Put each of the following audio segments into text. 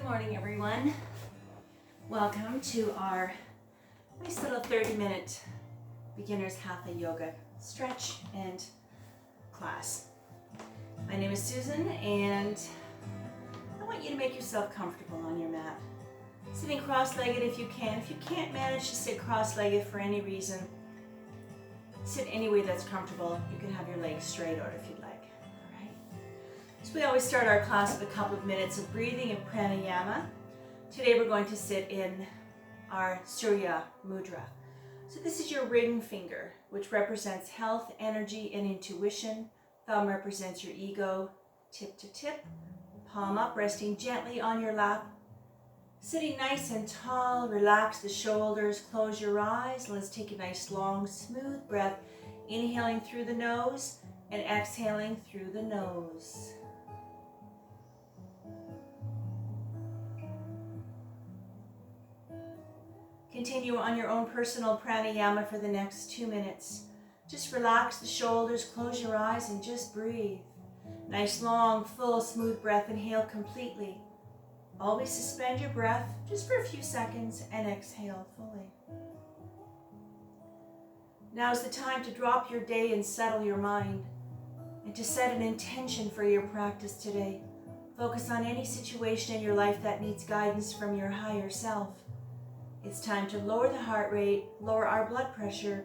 Good morning, everyone. Welcome to our nice little 30-minute beginner's hatha yoga stretch and class. My name is Susan, and I want you to make yourself comfortable on your mat. Sitting cross-legged if you can. If you can't manage to sit cross-legged for any reason, sit any way that's comfortable. You can have your legs straight out if you'd like. All right. So we always start our class with a couple of minutes of breathing and pranayama. Today we're going to sit in our Surya Mudra. So this is your ring finger, which represents health, energy, and intuition. Thumb represents your ego, tip to tip. Palm up, resting gently on your lap. Sitting nice and tall, relax the shoulders, close your eyes. Let's take a nice long, smooth breath, inhaling through the nose and exhaling through the nose. Continue on your own personal pranayama for the next 2 minutes. Just relax the shoulders, close your eyes, and just breathe. Nice, long, full, smooth breath. Inhale completely. Always suspend your breath just for a few seconds and exhale fully. Now's the time to drop your day and settle your mind, and to set an intention for your practice today. Focus on any situation in your life that needs guidance from your higher self. It's time to lower the heart rate, lower our blood pressure,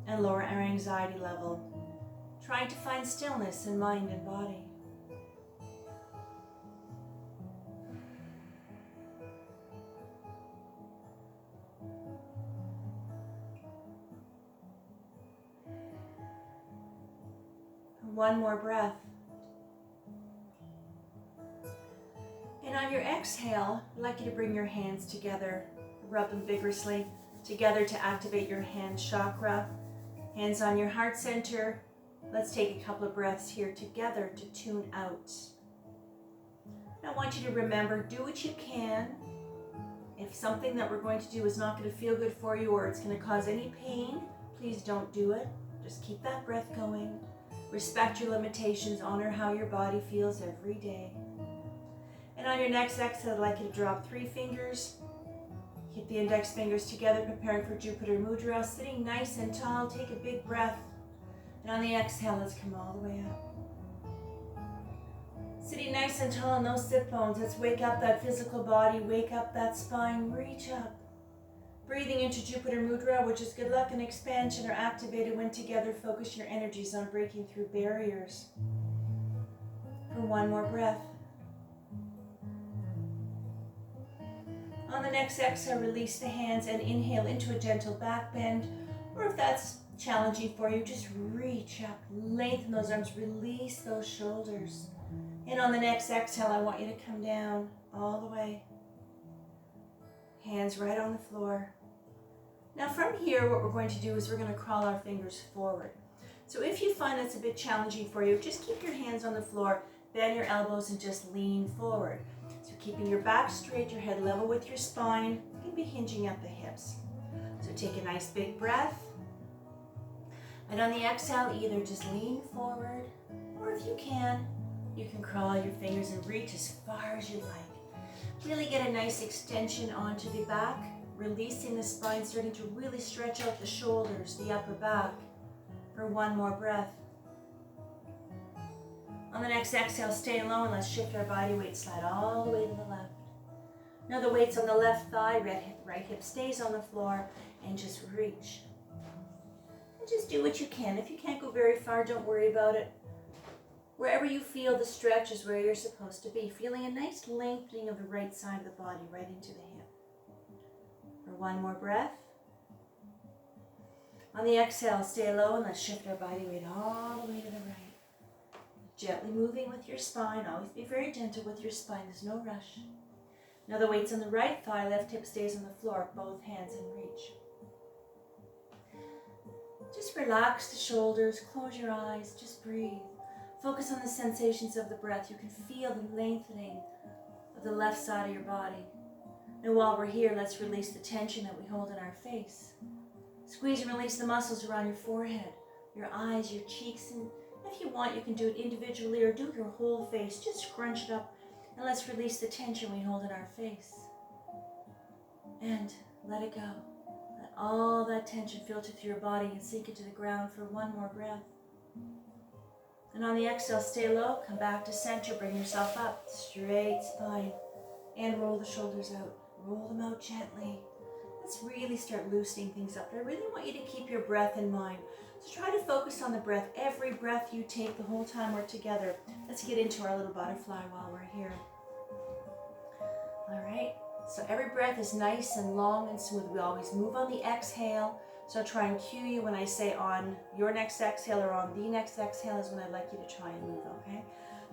and lower our anxiety level, trying to find stillness in mind and body. One more breath. And on your exhale, I'd like you to bring your hands together, rub them vigorously together to activate your hand chakra. Hands on your heart center. Let's take a couple of breaths here together to tune out. I want you to remember, do what you can. If something that we're going to do is not going to feel good for you or it's going to cause any pain, please don't do it. Just keep that breath going. Respect your limitations, honor how your body feels every day. And on your next exhale, I'd like you to drop 3 fingers. Keep the index fingers together, preparing for Jupiter Mudra. Sitting nice and tall, take a big breath. And on the exhale, let's come all the way up. Sitting nice and tall on those sit bones, let's wake up that physical body, wake up that spine, reach up. Breathing into Jupiter Mudra, which is good luck and expansion, are activated when together. Focus your energies on breaking through barriers. For one more breath. On the next exhale, release the hands and inhale into a gentle back bend. Or if that's challenging for you, just reach up, lengthen those arms, release those shoulders. And on the next exhale, I want you to come down all the way. Hands right on the floor. Now from here, what we're going to do is we're going to crawl our fingers forward. So if you find that's a bit challenging for you, just keep your hands on the floor, bend your elbows, and just lean forward. So keeping your back straight, your head level with your spine, you can be hinging at the hips. So take a nice big breath. And on the exhale, either just lean forward, or if you can crawl your fingers and reach as far as you like. Really get a nice extension onto the back, releasing the spine, starting to really stretch out the shoulders, the upper back. For one more breath. On the next exhale, stay low and let's shift our body weight, slide all the way to the left. Now the weight's on the left thigh, right hip stays on the floor, and just reach. And just do what you can. If you can't go very far, don't worry about it. Wherever you feel the stretch is where you're supposed to be. Feeling a nice lengthening of the right side of the body, right into the hip. For one more breath. On the exhale, stay low and let's shift our body weight all the way to the right. Gently moving with your spine. Always be very gentle with your spine. There's no rush. Now the weight's on the right thigh, left hip stays on the floor, both hands in reach. Just relax the shoulders, close your eyes, just breathe. Focus on the sensations of the breath. You can feel the lengthening of the left side of your body. And while we're here, let's release the tension that we hold in our face. Squeeze and release the muscles around your forehead, your eyes, your cheeks, and if you want, you can do it individually or do your whole face. Just scrunch it up And let's release the tension we hold in our face. And let it go. Let all that tension filter through your body and sink into the ground for one more breath. And on the exhale, stay low, come back to center, bring yourself up, straight spine, and roll the shoulders out. Roll them out gently. Let's really start loosening things up. I really want you to keep your breath in mind. So try to focus on the breath. Every breath you take the whole time we're together. Let's get into our little butterfly while we're here. All right. So every breath is nice and long and smooth. We always move on the exhale. So I'll try and cue you when I say on your next exhale or on the next exhale is when I'd like you to try and move, okay?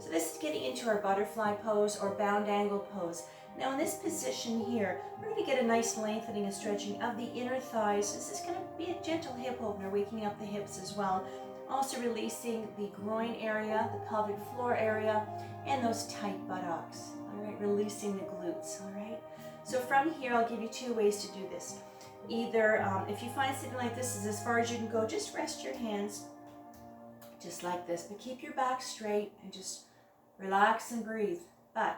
So this is getting into our butterfly pose or bound angle pose. Now in this position here, we're going to get a nice lengthening and stretching of the inner thighs. This is going to be a gentle hip opener, waking up the hips as well. Also releasing the groin area, the pelvic floor area, and those tight buttocks. All right, releasing the glutes, all right? So from here, I'll give you two ways to do this. Either, if you find something like this is as far as you can go, just rest your hands just like this, but keep your back straight and just relax and breathe. But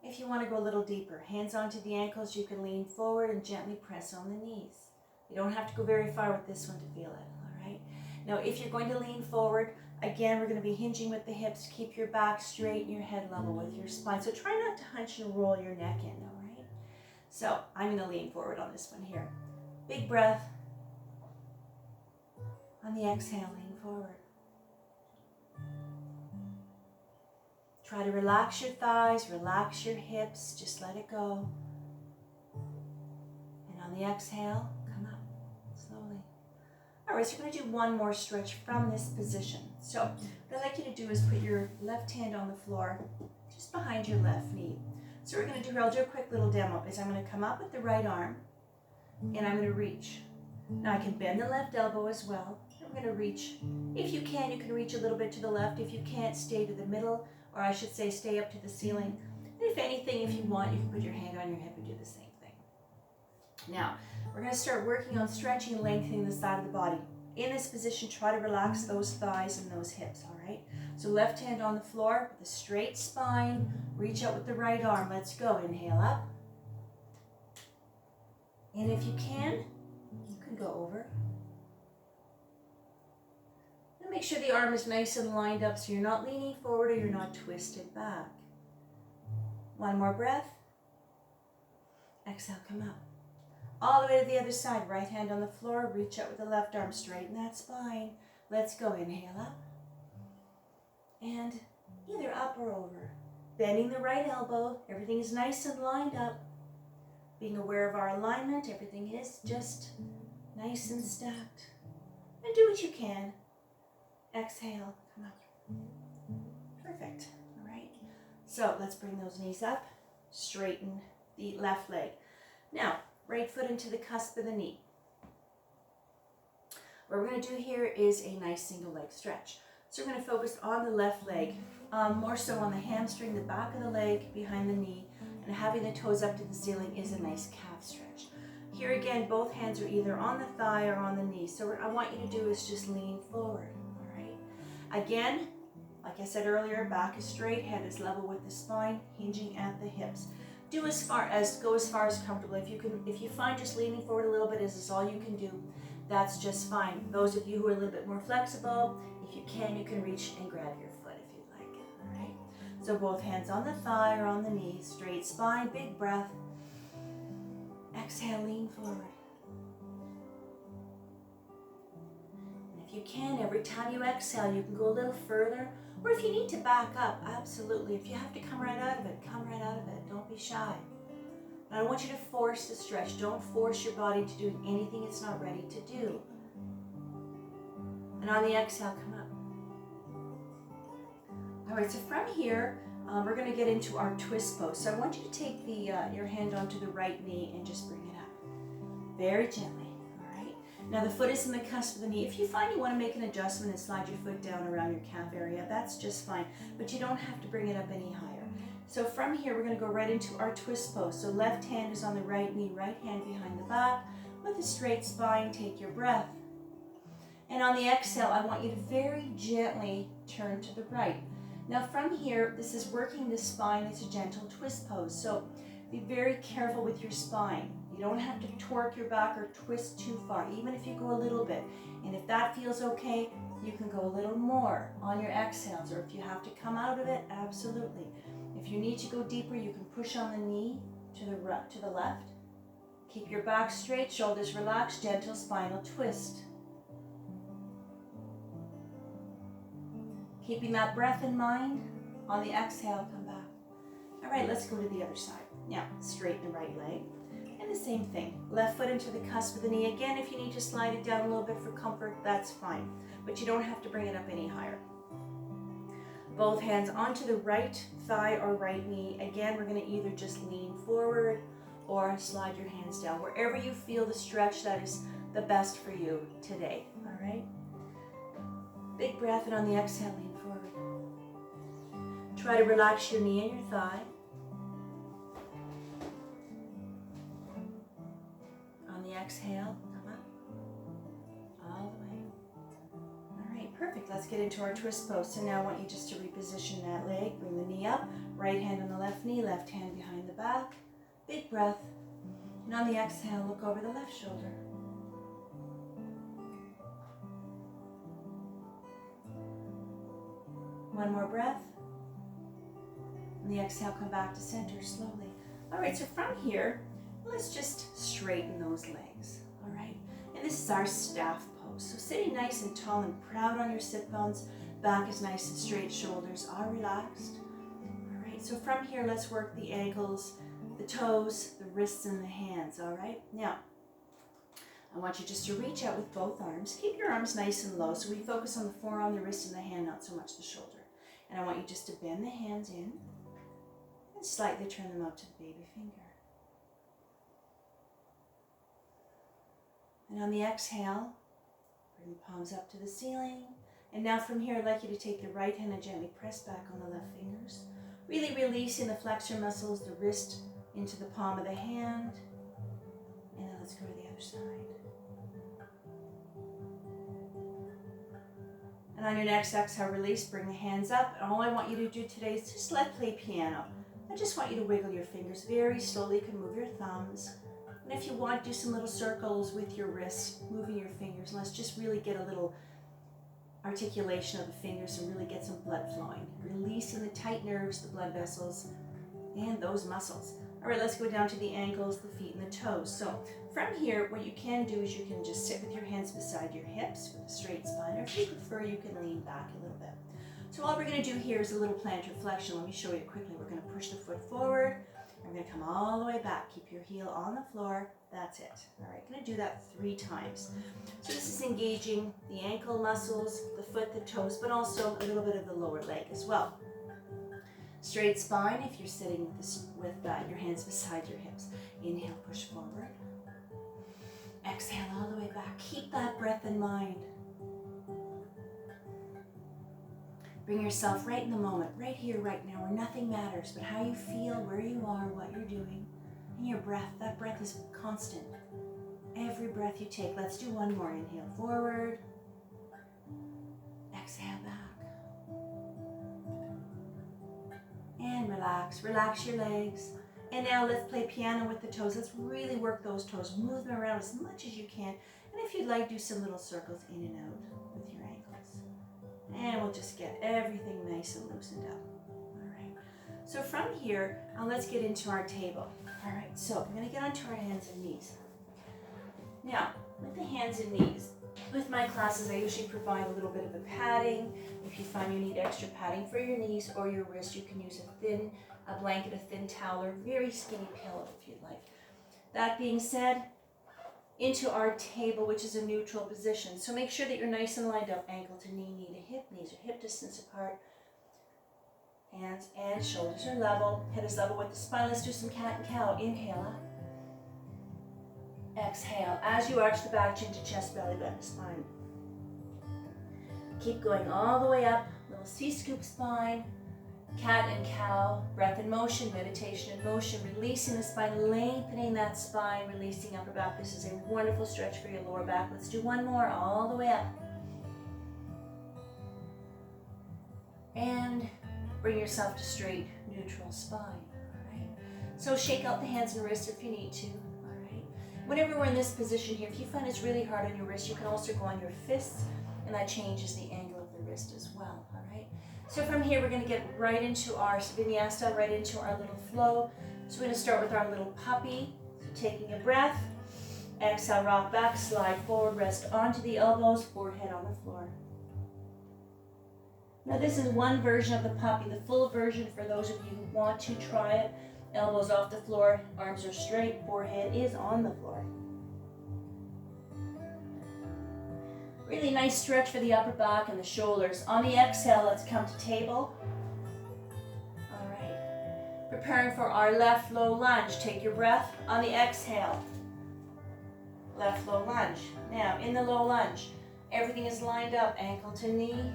if you want to go a little deeper, hands onto the ankles, you can lean forward and gently press on the knees. You don't have to go very far with this one to feel it, all right? Now, if you're going to lean forward, again, we're going to be hinging with the hips. Keep your back straight and your head level with your spine. So try not to hunch and roll your neck in, all right? So I'm going to lean forward on this one here. Big breath. On the exhale, lean forward. Try to relax your thighs, relax your hips, just let it go. And on the exhale, come up slowly. All right, so we're going to do one more stretch from this position. So what I'd like you to do is put your left hand on the floor, just behind your left knee. So we're going to do here, I'll do a quick little demo, is I'm going to come up with the right arm, and I'm going to reach. Now I can bend the left elbow as well. I'm going to reach. If you can reach a little bit to the left. If you can't, stay to the middle, or I should say stay up to the ceiling. And if anything, if you want, you can put your hand on your hip and do the same thing. Now, we're going to start working on stretching and lengthening the side of the body. In this position, try to relax those thighs and those hips, all right? So left hand on the floor with a straight spine. Reach out with the right arm. Let's go. Inhale up. And if you can go over. And make sure the arm is nice and lined up so you're not leaning forward or you're not twisted back. One more breath. Exhale, come up. All the way to the other side. Right hand on the floor. Reach out with the left arm. Straighten that spine. Let's go. Inhale up. And either up or over. Bending the right elbow. Everything is nice and lined up. Being aware of our alignment. Everything is just nice and stacked. And do what you can. Exhale, come up. Perfect, all right. So let's bring those knees up. Straighten the left leg. Now, right foot into the cusp of the knee. What we're going to do here is a nice single leg stretch. So we're going to focus on the left leg, more so on the hamstring, the back of the leg, behind the knee, and having the toes up to the ceiling is a nice calf stretch. Here again, both hands are either on the thigh or on the knee. So what I want you to do is just lean forward, all right? Again, like I said earlier, back is straight, head is level with the spine, hinging at the hips. Go as far as comfortable. If you find just leaning forward a little bit is all you can do, that's just fine. Those of you who are a little bit more flexible, if you can reach and grab your foot if you'd like it, all right? So both hands on the thigh or on the knee, straight spine, big breath. Exhale, lean forward. And if you can, every time you exhale, you can go a little further. Or if you need to back up, absolutely. If you have to come right out of it, come right out of it. Don't be shy. But I don't want you to force the stretch. Don't force your body to do anything it's not ready to do. And on the exhale, come up. All right, so from here, we're going to get into our twist pose. So I want you to take your hand onto the right knee and just bring it up. Very gently, all right? Now the foot is in the cusp of the knee. If you find you want to make an adjustment and slide your foot down around your calf area, that's just fine. But you don't have to bring it up any higher. So from here, we're going to go right into our twist pose. So left hand is on the right knee, right hand behind the back. With a straight spine, take your breath. And on the exhale, I want you to very gently turn to the right. Now from here, this is working the spine. It's a gentle twist pose. So be very careful with your spine. You don't have to torque your back or twist too far, even if you go a little bit. And if that feels okay, you can go a little more on your exhales, or if you have to come out of it, absolutely. If you need to go deeper, you can push on the knee to the left. Keep your back straight, shoulders relaxed, gentle spinal twist. Keeping that breath in mind, on the exhale, come back. All right, let's go to the other side. Now, straighten the right leg. And the same thing, left foot into the cusp of the knee. Again, if you need to slide it down a little bit for comfort, that's fine. But you don't have to bring it up any higher. Both hands onto the right thigh or right knee. Again, we're gonna either just lean forward or slide your hands down. Wherever you feel the stretch, that is the best for you today, all right? Big breath, and on the exhale, lean forward. Try to relax your knee and your thigh. On the exhale, come up, all the way. All right, perfect. Let's get into our twist pose. So now I want you just to reposition that leg. Bring the knee up, right hand on the left knee, left hand behind the back. Big breath. And on the exhale, look over the left shoulder. One more breath. On the exhale, come back to center slowly. All right, so from here, let's just straighten those legs, all right? And this is our staff pose. So sitting nice and tall and proud on your sit bones, back is nice and straight, shoulders are relaxed. All right, so from here, let's work the ankles, the toes, the wrists, and the hands, all right? Now, I want you just to reach out with both arms. Keep your arms nice and low, so we focus on the forearm, the wrist, and the hand, not so much the shoulder. And I want you just to bend the hands in and slightly turn them out to the baby finger. And on the exhale, bring the palms up to the ceiling. And now from here, I'd like you to take the right hand and gently press back on the left fingers. Really releasing the flexor muscles, the wrist into the palm of the hand. And then let's go to the other side. And on your next exhale, release, bring the hands up. And all I want you to do today is just play piano. I just want you to wiggle your fingers very slowly. You can move your thumbs. And if you want, do some little circles with your wrists, moving your fingers. Let's just really get a little articulation of the fingers and really get some blood flowing. Releasing the tight nerves, the blood vessels, and those muscles. All right, let's go down to the ankles, the feet, and the toes. So from here, what you can do is you can just sit with your hands beside your hips with a straight spine, or if you prefer, you can lean back a little bit. So all we're gonna do here is a little plantar flexion. Let me show you quickly. We're gonna push the foot forward. We're gonna come all the way back. Keep your heel on the floor. That's it. All right, gonna do that 3 times. So this is engaging the ankle muscles, the foot, the toes, but also a little bit of the lower leg as well. Straight spine if you're sitting with your hands beside your hips. Inhale, push forward. Exhale all the way back. Keep that breath in mind. Bring yourself right in the moment, right here, right now, where nothing matters, but how you feel, where you are, what you're doing, and your breath. That breath is constant. Every breath you take. Let's do one more. Inhale forward. Exhale back. And relax. Relax your legs. And now let's play piano with the toes. Let's really work those toes. Move them around as much as you can. And if you'd like, do some little circles in and out with your ankles. And we'll just get everything nice and loosened up. All right. So from here, let's get into our table. All right, so we're gonna get onto our hands and knees. Now, with the hands and knees, with my classes, I usually provide a little bit of a padding. If you find you need extra padding for your knees or your wrist, you can use a blanket, a thin towel, or very skinny pillow if you'd like. That being said, into our table, which is a neutral position. So make sure that you're nice and lined up, ankle to knee, knee to hip, knees are hip distance apart. Hands and shoulders are level, head is level with the spine. Let's do some cat and cow. Inhale up. Exhale. As you arch the back, chin to chest, belly button to spine. Keep going all the way up. Little C-scoop spine. Cat and cow. Breath in motion, meditation in motion. Releasing the spine, lengthening that spine, releasing upper back. This is a wonderful stretch for your lower back. Let's do one more all the way up. And Bring yourself to straight, neutral spine. All right. So shake out the hands and wrists if you need to. All right. Whenever we're in this position here, if you find it's really hard on your wrist, you can also go on your fists, and that changes the angle of the wrist as well. All right. So from here, we're going to get right into our vinyasa, right into our little flow. So we're going to start with our little puppy. So taking a breath. Exhale, rock back, slide forward, rest onto the elbows, forehead on the floor. Now this is one version of the puppy. The full version, for those of you who want to try it, elbows off the floor, arms are straight, forehead is on the floor. Really nice stretch for the upper back and the shoulders. On the exhale, let's come to table. All right. Preparing for our left low lunge. Take your breath. On the exhale, left low lunge. Now, in the low lunge, everything is lined up, ankle to knee,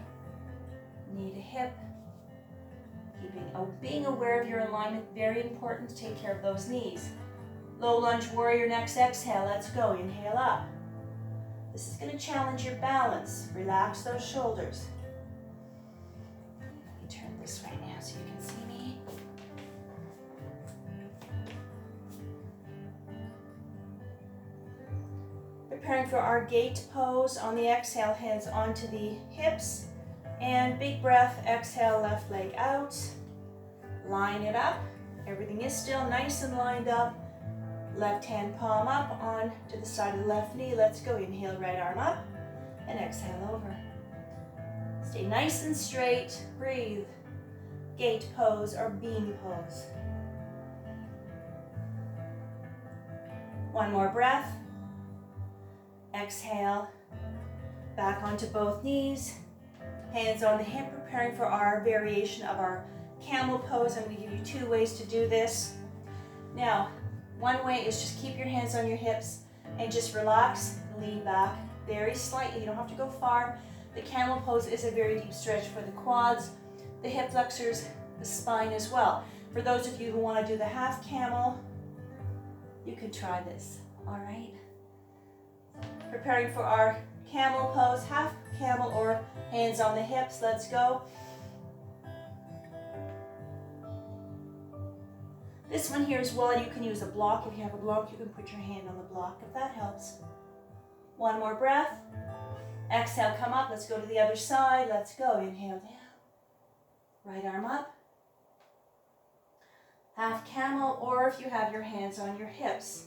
knee to hip. Being aware of your alignment, very important to take care of those knees. Low lunge warrior, next exhale, let's go. Inhale up. This is going to challenge your balance. Relax those shoulders. Let me turn this way now so you can see me. Preparing for our gate pose. On the exhale, hands onto the hips. And big breath, exhale, left leg out. Line it up. Everything is still nice and lined up. Left hand palm up on to the side of the left knee. Let's go. Inhale, right arm up. And exhale over. Stay nice and straight. Breathe. Gate pose or beam pose. One more breath. Exhale. Back onto both knees. Hands on the hip, preparing for our variation of our camel pose. I'm going to give you 2 ways to do this. Now, one way is just keep your hands on your hips and just relax, lean back very slightly. You don't have to go far. The camel pose is a very deep stretch for the quads, the hip flexors, the spine as well. For those of you who want to do the half camel, you can try this, all right? Preparing for our camel pose, half camel or hands on the hips. Let's go. This one here as well, you can use a block. If you have a block, you can put your hand on the block if that helps. One more breath. Exhale, come up. Let's go to the other side. Let's go. Inhale down. Right arm up. Half camel, or if you have your hands on your hips.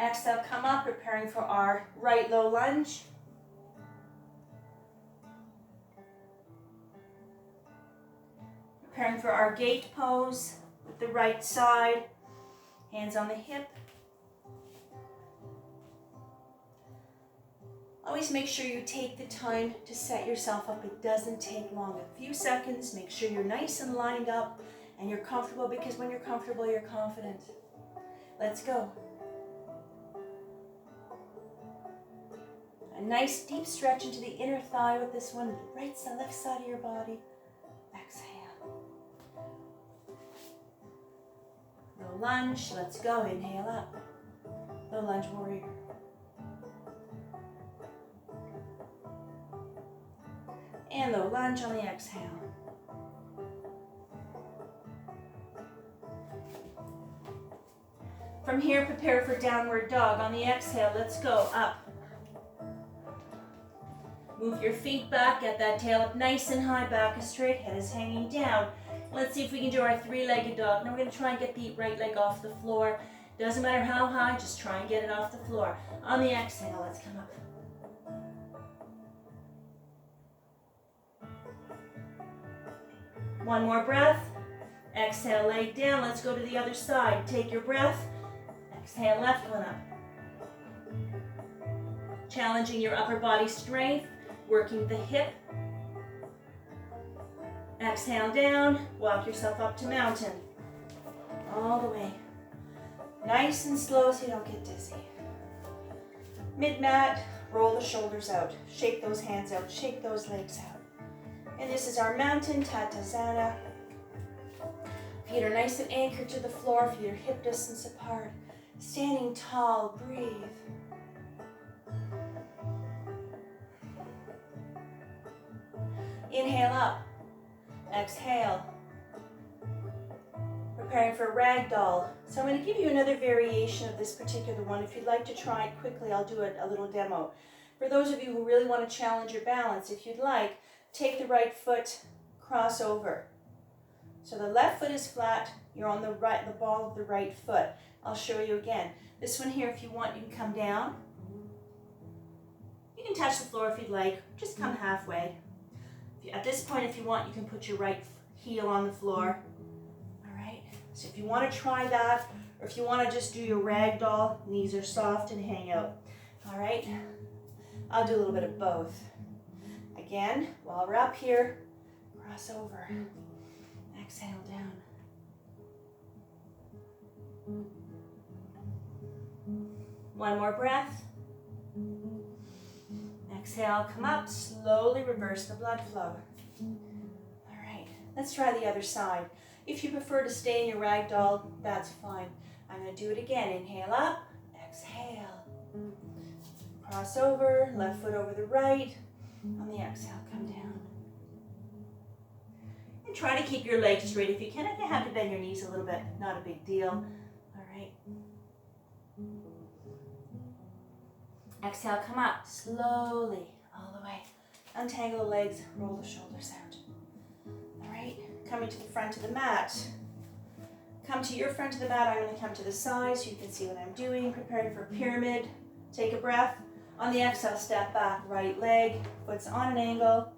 Exhale, come up, preparing for our right low lunge. Preparing for our gate pose with the right side, hands on the hip. Always make sure you take the time to set yourself up. It doesn't take long, a few seconds. Make sure you're nice and lined up and you're comfortable, because when you're comfortable, you're confident. Let's go. A nice deep stretch into the inner thigh with this one, right side, left side of your body. Exhale. Low lunge, let's go. Inhale up. Low lunge warrior. And low lunge on the exhale. From here, prepare for downward dog. On the exhale, let's go up. Move your feet back, get that tail up nice and high, back is straight, head is hanging down. Let's see if we can do our 3-legged dog. Now we're going to try and get the right leg off the floor. Doesn't matter how high, just try and get it off the floor. On the exhale, let's come up. One more breath. Exhale, leg down. Let's go to the other side. Take your breath. Exhale, left one up. Challenging your upper body strength, working the hip. Exhale down, walk yourself up to mountain. All the way. Nice and slow so you don't get dizzy. Mid-mat, roll the shoulders out. Shake those hands out, shake those legs out. And this is our mountain Tattasana. Feet are nice and anchored to the floor, feet are hip distance apart. Standing tall, breathe. Inhale up. Exhale. Preparing for ragdoll. So I'm going to give you another variation of this particular one. If you'd like to try it quickly, I'll do a little demo. For those of you who really want to challenge your balance, if you'd like, take the right foot, cross over. So the left foot is flat, you're on the ball of the right foot. I'll show you again. This one here, if you want, you can come down. You can touch the floor if you'd like, just come halfway. At this point, if you want, you can put your right heel on the floor. All right, so if you want to try that, or if you want to just do your ragdoll, knees are soft and hang out. All right, I'll do a little bit of both. Again, while we're up here, cross over. Exhale down. One more breath. Exhale, come up, slowly reverse the blood flow. All right, let's try the other side. If you prefer to stay in your ragdoll, that's fine. I'm going to do it again. Inhale up, exhale. Cross over, left foot over the right. On the exhale, come down. And try to keep your legs straight if you can. If you have to bend your knees a little bit, not a big deal. All right. Exhale, come up slowly, all the way. Untangle the legs, roll the shoulders out. All right, coming to the front of the mat. Come to your front of the mat. I'm going to come to the side so you can see what I'm doing. Preparing for pyramid. Take a breath. On the exhale, step back, right leg, foot's on an angle.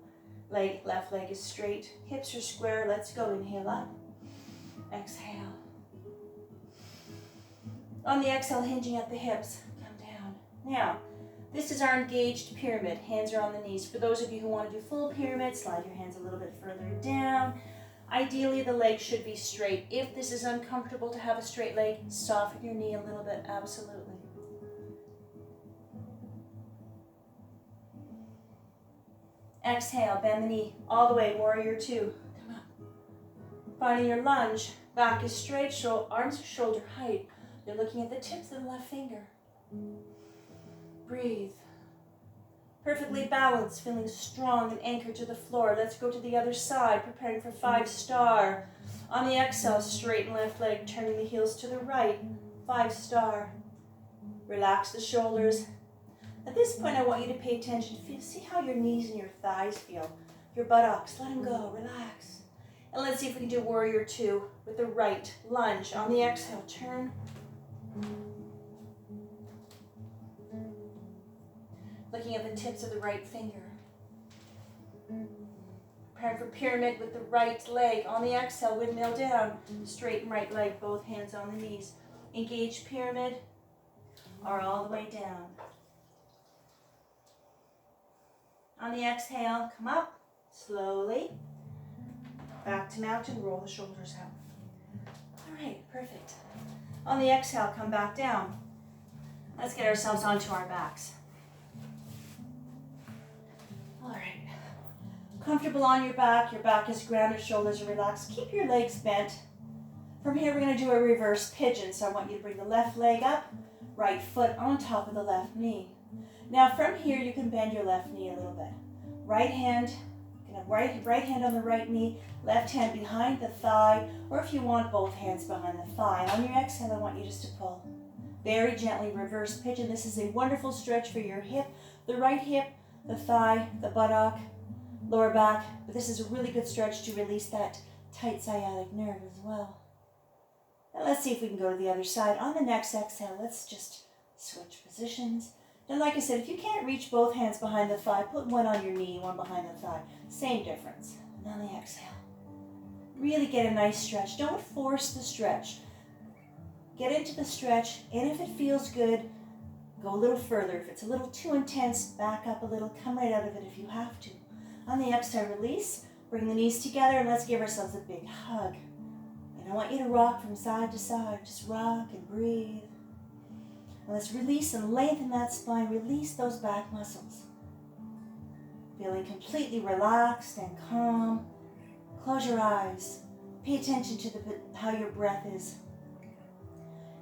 Left leg is straight, hips are square. Let's go. Inhale up. Exhale. On the exhale, hinging at the hips, come down. Now, this is our engaged pyramid. Hands are on the knees. For those of you who want to do full pyramid, slide your hands a little bit further down. Ideally, the leg should be straight. If this is uncomfortable to have a straight leg, soften your knee a little bit, absolutely. Exhale, bend the knee all the way, warrior two. Come up. Finding your lunge, back is straight, arms are shoulder height. You're looking at the tips of the left finger. Breathe. Perfectly balanced, feeling strong and anchored to the floor. Let's go to the other side, preparing for 5-star. On the exhale, straighten left leg, turning the heels to the right. 5-star. Relax the shoulders. At this point, I want you to pay attention. See how your knees and your thighs feel. Your buttocks, let them go, relax. And let's see if we can do warrior two with the right lunge. On the exhale, turn. Looking at the tips of the right finger. Preparing for pyramid with the right leg. On the exhale, windmill down. Straighten right leg, both hands on the knees. Engage pyramid or all the way down. On the exhale, come up slowly. Back to mountain, roll the shoulders out. All right, perfect. On the exhale, come back down. Let's get ourselves onto our backs. All right. Comfortable on your back is grounded, shoulders are relaxed. Keep your legs bent. From here, we're going to do a reverse pigeon. So I want you to bring the left leg up, right foot on top of the left knee. Now from here, you can bend your left knee a little bit. Right hand, you can have right hand on the right knee, left hand behind the thigh, or if you want, both hands behind the thigh. On your exhale, I want you just to pull. Very gently, reverse pigeon. This is a wonderful stretch for your hip, the right hip, the thigh, the buttock, lower back. But this is a really good stretch to release that tight sciatic nerve as well. Now let's see if we can go to the other side. On the next exhale, let's just switch positions. And like I said, if you can't reach both hands behind the thigh, put one on your knee, one behind the thigh. Same difference. And on the exhale, really get a nice stretch. Don't force the stretch. Get into the stretch, and if it feels good, go a little further. If it's a little too intense, back up a little. Come right out of it if you have to. On the exhale, release. Bring the knees together, and let's give ourselves a big hug. And I want you to rock from side to side. Just rock and breathe. And let's release and lengthen that spine. Release those back muscles. Feeling completely relaxed and calm. Close your eyes. Pay attention to how your breath is.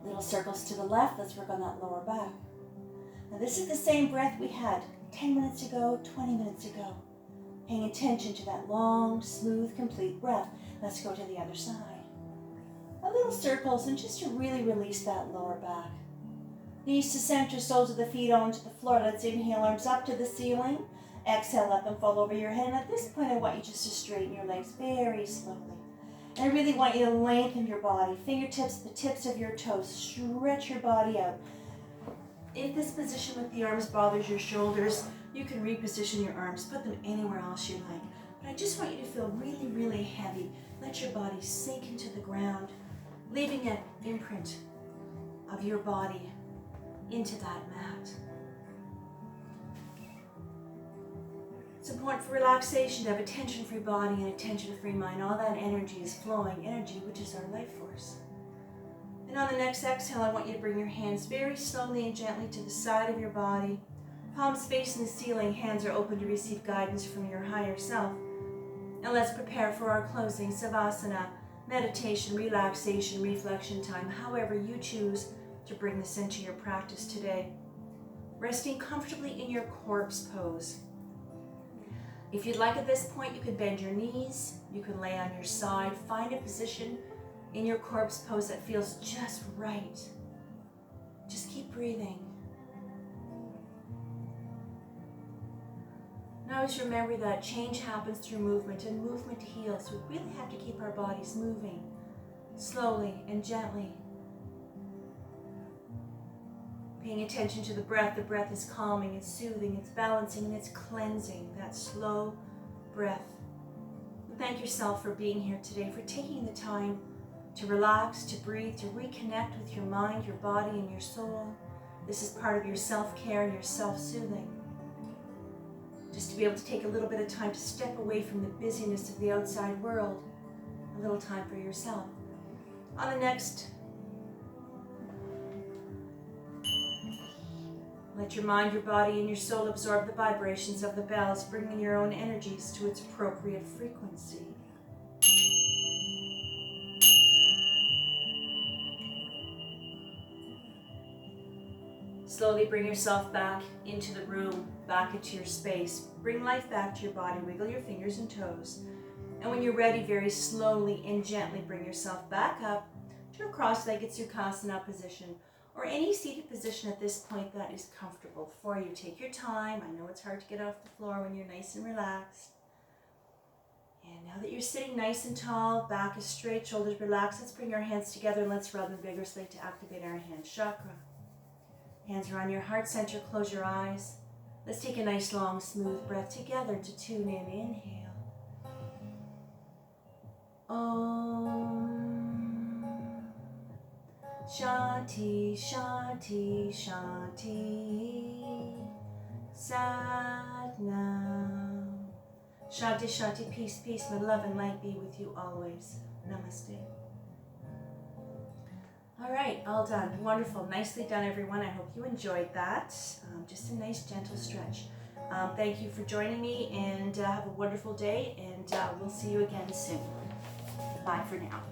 Little circles to the left. Let's work on that lower back. Now this is the same breath we had 10 minutes ago, 20 minutes ago. Paying attention to that long, smooth, complete breath. Let's go to the other side. A little circles, and just to really release that lower back. Knees to center, soles of the feet onto the floor. Let's inhale, arms up to the ceiling. Exhale, let them fall over your head. And at this point, I want you just to straighten your legs very slowly. And I really want you to lengthen your body. Fingertips, the tips of your toes. Stretch your body out. If this position with the arms bothers your shoulders, you can reposition your arms. Put them anywhere else you like. But I just want you to feel really, really heavy. Let your body sink into the ground, leaving an imprint of your body into that mat. It's important for relaxation to have a tension-free body and a tension-free mind. All that energy is flowing, energy which is our life force. And on the next exhale, I want you to bring your hands very slowly and gently to the side of your body. Palms facing the ceiling, hands are open to receive guidance from your higher self. And let's prepare for our closing Savasana, meditation, relaxation, reflection time, however you choose to bring this into your practice today. Resting comfortably in your corpse pose. If you'd like at this point, you can bend your knees, you can lay on your side, find a position in your corpse pose that feels just right. Just keep breathing. Now always remember that change happens through movement, and movement heals. We really have to keep our bodies moving slowly and gently. Paying attention to the breath. The breath is calming, it's soothing, it's balancing, and it's cleansing. That slow breath. Thank yourself for being here today, for taking the time to relax, to breathe, to reconnect with your mind, your body, and your soul. This is part of your self-care and your self-soothing. Just to be able to take a little bit of time to step away from the busyness of the outside world. A little time for yourself. On the next, let your mind, your body, and your soul absorb the vibrations of the bells, bringing your own energies to its appropriate frequency. Slowly bring yourself back into the room, back into your space. Bring life back to your body. Wiggle your fingers and toes. And when you're ready, very slowly and gently bring yourself back up to a cross-legged Sukhasana position, or any seated position at this point that is comfortable for you. Take your time. I know it's hard to get off the floor when you're nice and relaxed. And now that you're sitting nice and tall, back is straight, shoulders relaxed, let's bring our hands together and let's rub them vigorously to activate our hand chakra. Hands are on your heart center, close your eyes. Let's take a nice long smooth breath together to tune in. Inhale. Om. Shanti, Shanti, Shanti. Sat Nam. Shanti, Shanti, peace, peace, may love and light be with you always. Namaste. All right, all done. Wonderful. Nicely done, everyone. I hope you enjoyed that. Just a nice, gentle stretch. Thank you for joining me, and have a wonderful day, and we'll see you again soon. Bye for now.